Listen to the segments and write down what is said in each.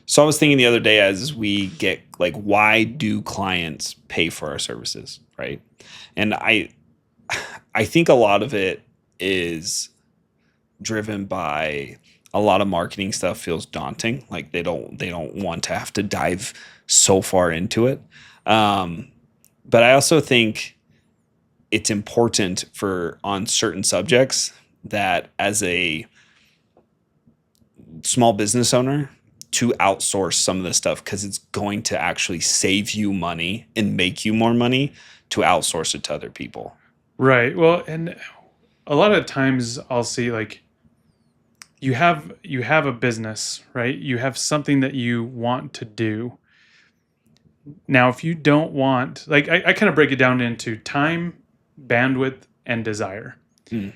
So I was thinking the other day, as we get like, why do clients pay for our services, right? And I think a lot of it is driven by a lot of marketing stuff feels daunting. Like they don't want to have to dive so far into it. But I also think it's important for on certain subjects that as a small business owner to outsource some of this stuff, because it's going to actually save you money and make you more money to outsource it to other people. Right. Well, and a lot of times I'll see like you have a business, right? You have something that you want to do. Now, if you don't want, like, I kind of break it down into time, bandwidth, and desire. Mm.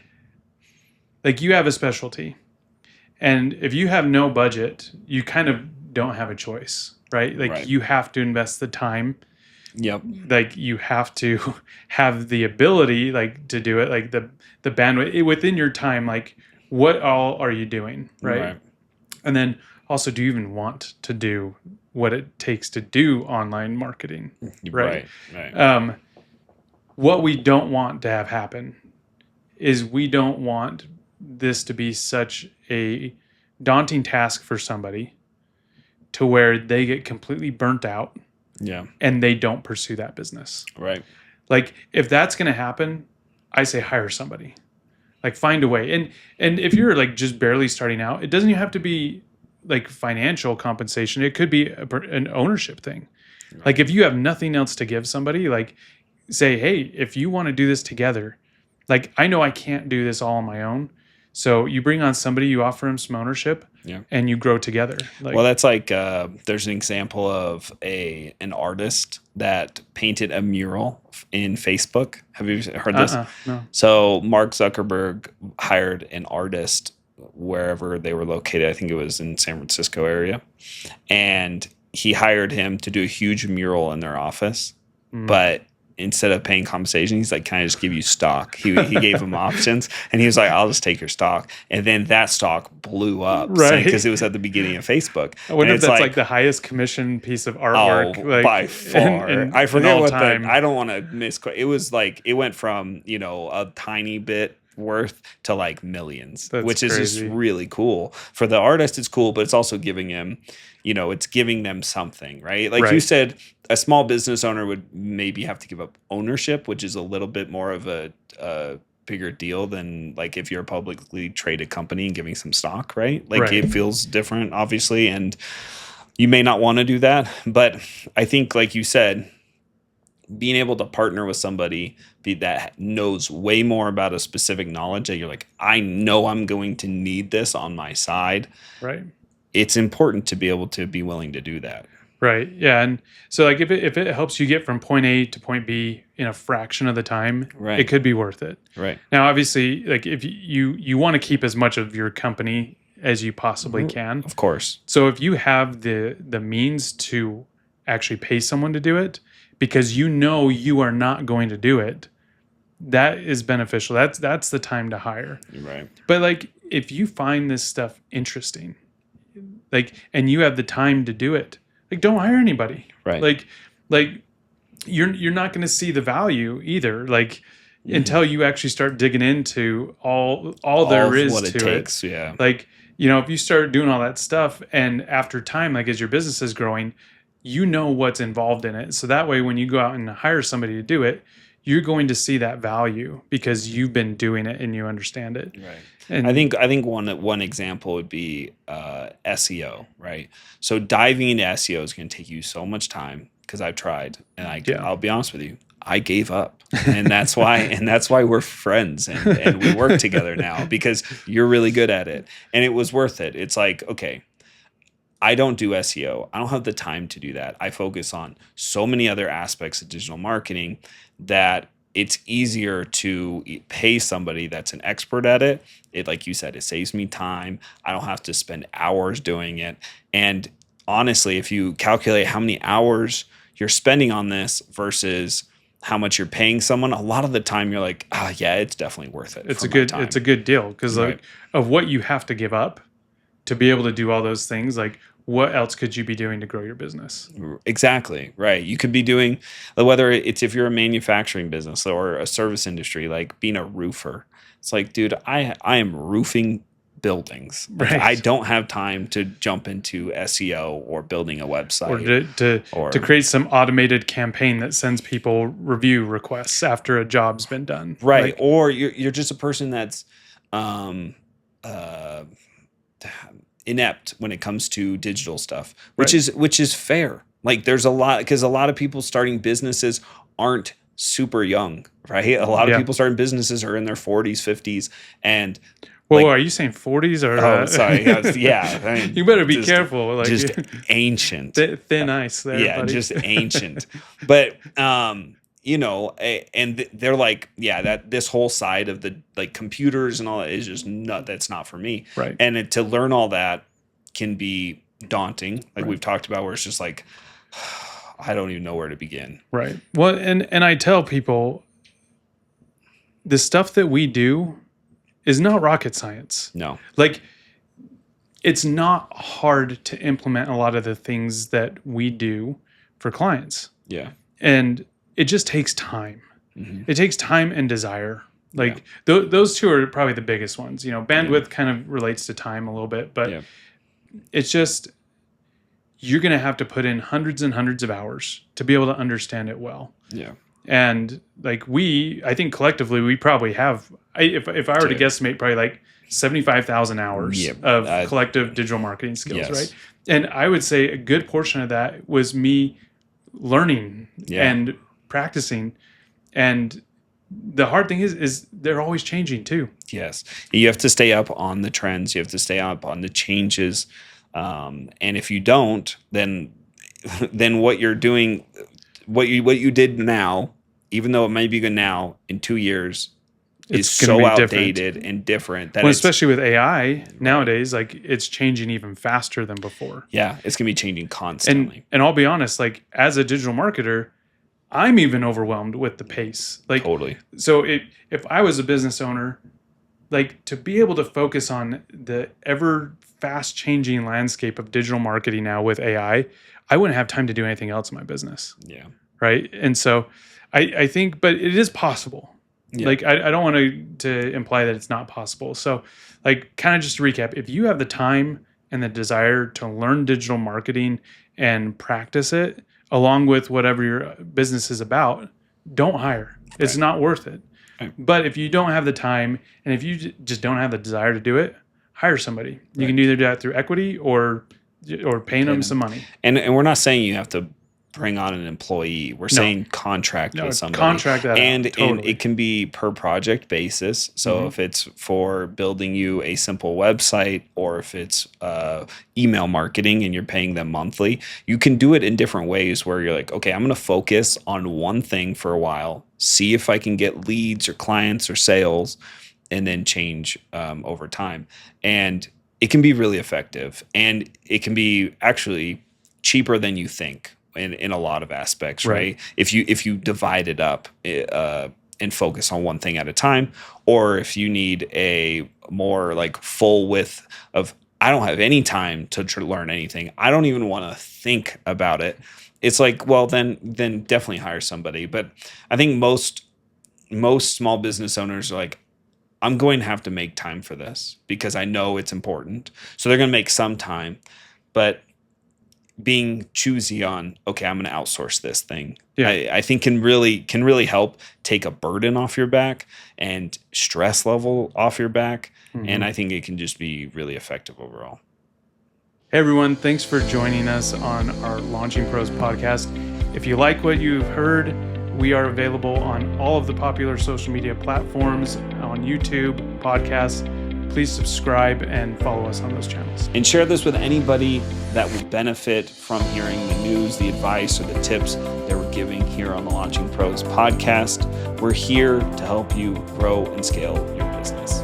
Like, you have a specialty, and if you have no budget, you kind of don't have a choice, right? Like, Right. you have to invest the time. Yep. Like, you have to have the ability, like, to do it, like the bandwidth within your time. Like, what all are you doing, right? And then also, do you even want to do what it takes to do online marketing, right? Right. What we don't want to have happen is we don't want this to be such a daunting task for somebody to where they get completely burnt out Yeah. and they don't pursue that business. Right. Like, if that's going to happen, I say hire somebody. Like, find a way. And if you're like just barely starting out, it doesn't even have to be like financial compensation. It could be an ownership thing. Right. Like, if you have nothing else to give somebody, like, say, hey, if you want to do this together, like, I know I can't do this all on my own. So you bring on somebody, you offer them some ownership, Yeah. and you grow together. Like, Well, that's like there's an example of an artist that painted a mural in Facebook. Have you heard this? No. So Mark Zuckerberg hired an artist wherever they were located. I think it was in San Francisco area, and he hired him to do a huge mural in their office. But instead of paying compensation, he's like, "Can I just give you stock?" He gave him options, and he was like, "I'll just take your stock." And then that stock blew up, Right. Because it was at the beginning of Facebook. I wonder And if it's that's like the highest commission piece of artwork. Oh, like, by far. I forget all what time. I don't want to misquote. It was like, it went from, a tiny bit worth to like millions, That's which is crazy. just really cool. For the artist, it's cool, but it's also giving him, it's giving them something, right? Like you Right. said, a small business owner would maybe have to give up ownership, which is a little bit more of a bigger deal than like if you're a publicly traded company and giving some stock, right? Like Right. it feels different, obviously, and you may not want to do that, but I think, like you said, being able to partner with somebody that knows way more about a specific knowledge that you're like, I know I'm going to need this on my side. Right. It's important to be able to be willing to do that. Right. Yeah. And so, like, if it helps you get from point A to point B in a fraction of the time, Right. it could be worth it. Right. Now, obviously, like, if you want to keep as much of your company as you possibly can, Of course. so if you have the means to actually pay someone to do it, because you are not going to do it, that is beneficial. That's the time to hire. Right. But like, if you find this stuff interesting, like, and you have the time to do it, like, don't hire anybody. Right. Like you're not going to see the value either. Like, until you actually start digging into all there is what it to takes. it. Yeah. Like, if you start doing all that stuff, and after time, like, as your business is growing, what's involved in it. So that way, when you go out and hire somebody to do it, you're going to see that value because you've been doing it and you understand it. Right. And I think one example would be SEO, right? So diving into SEO is going to take you so much time, because I've tried, and I'll be honest with you, I gave up, and that's why we're friends and we work together now, because you're really good at it, and it was worth it. It's like, okay, I don't do SEO. I don't have the time to do that. I focus on so many other aspects of digital marketing that it's easier to pay somebody that's an expert at it. It, like you said, it saves me time. I don't have to spend hours doing it. And honestly, if you calculate how many hours you're spending on this versus how much you're paying someone, a lot of the time you're like, yeah, it's definitely worth it. it's a good deal, because Right. like, of what you have to give up to be able to do all those things, like, what else could you be doing to grow your business? Exactly. Right. You could be doing, whether it's if you're a manufacturing business or a service industry, like being a roofer. It's like, dude, I am roofing buildings. Like, Right. I don't have time to jump into SEO or building a website Or to create some automated campaign that sends people review requests after a job's been done. Right. Like, Or you're just a person that's uh, inept when it comes to digital stuff, which is fair. Like, there's a lot, because a lot of people starting businesses aren't super young, right? A lot of people starting businesses are in their 40s, 50s, and well, are you saying 40s or? Oh, sorry. Yeah, I mean, you better be careful. Like, just ancient, thin ice there. Yeah, buddy. just ancient. But and they're like, yeah, that this whole side of the like computers and all that is just that's not for me. Right. And to learn all that can be daunting, like we've talked about, where it's just like, I don't even know where to begin. Right. Well, and I tell people, the stuff that we do is not rocket science. No. Like, it's not hard to implement a lot of the things that we do for clients. Yeah. And it just takes time. Mm-hmm. It takes time and desire. Like, those two are probably the biggest ones. Bandwidth kind of relates to time a little bit, but it's just, you're going to have to put in hundreds and hundreds of hours to be able to understand it well. Yeah. And like, I think collectively we probably have, if I were to guesstimate, probably like 75,000 hours of collective digital marketing skills, right? And I would say a good portion of that was me learning and practicing. And the hard thing is they're always changing too. Yes. You have to stay up on the trends. You have to stay up on the changes. And if you don't, then what you're doing, what you did now, even though it might be good now, in 2 years is so outdated and different. That especially with AI nowadays, like, it's changing even faster than before. Yeah, it's gonna be changing constantly. And I'll be honest, like, as a digital marketer, I'm even overwhelmed with the pace. Like, totally. So if I was a business owner, like, to be able to focus on the ever fast changing landscape of digital marketing now with AI, I wouldn't have time to do anything else in my business. Yeah. Right. And so I think, but it is possible. Yeah. Like, I don't want to imply that it's not possible. So, like, kind of just to recap, if you have the time and the desire to learn digital marketing and practice it along with whatever your business is about, don't hire. It's not worth it. Right. But if you don't have the time and if you just don't have the desire to do it, hire somebody. You can either do that through equity or paying them some money. And we're not saying you have to bring on an employee. We're saying contract with somebody. Contract that and, out. Totally. And it can be per project basis. So if it's for building you a simple website, or if it's email marketing and you're paying them monthly, you can do it in different ways where you're like, okay, I'm going to focus on one thing for a while, see if I can get leads or clients or sales, and then change over time. And it can be really effective, and it can be actually cheaper than you think in a lot of aspects, right? If you divide it up and focus on one thing at a time, or if you need a more like full width of, I don't have any time to learn anything, I don't even want to think about it. It's like, well, then definitely hire somebody. But I think most small business owners are like, I'm going to have to make time for this because I know it's important. So they're going to make some time, but being choosy on, okay, I'm going to outsource this thing. I think can really help take a burden off your back and stress level off your back. And I think it can just be really effective overall. Hey everyone, thanks for joining us on our Launching Pros podcast. If you like what you've heard, we are available on all of the popular social media platforms, on YouTube, podcasts. Please subscribe and follow us on those channels. And share this with anybody that would benefit from hearing the news, the advice, or the tips that we're giving here on the Launching Pros podcast. We're here to help you grow and scale your business.